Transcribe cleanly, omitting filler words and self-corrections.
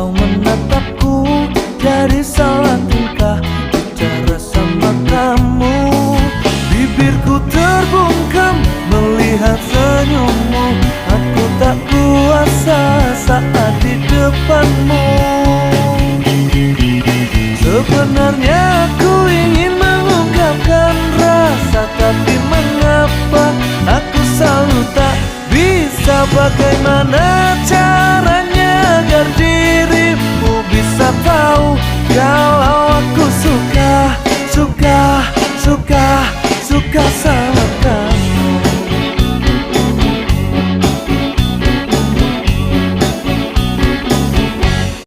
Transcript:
kau menatapku, jadi salah tingkah bicara sama kamu. Bibirku terbungkam melihat senyummu, aku tak kuasa saat di depanmu. Sebenarnya aku ingin mengungkapkan rasa, tapi mengapa aku selalu tak bisa, bagaimana cara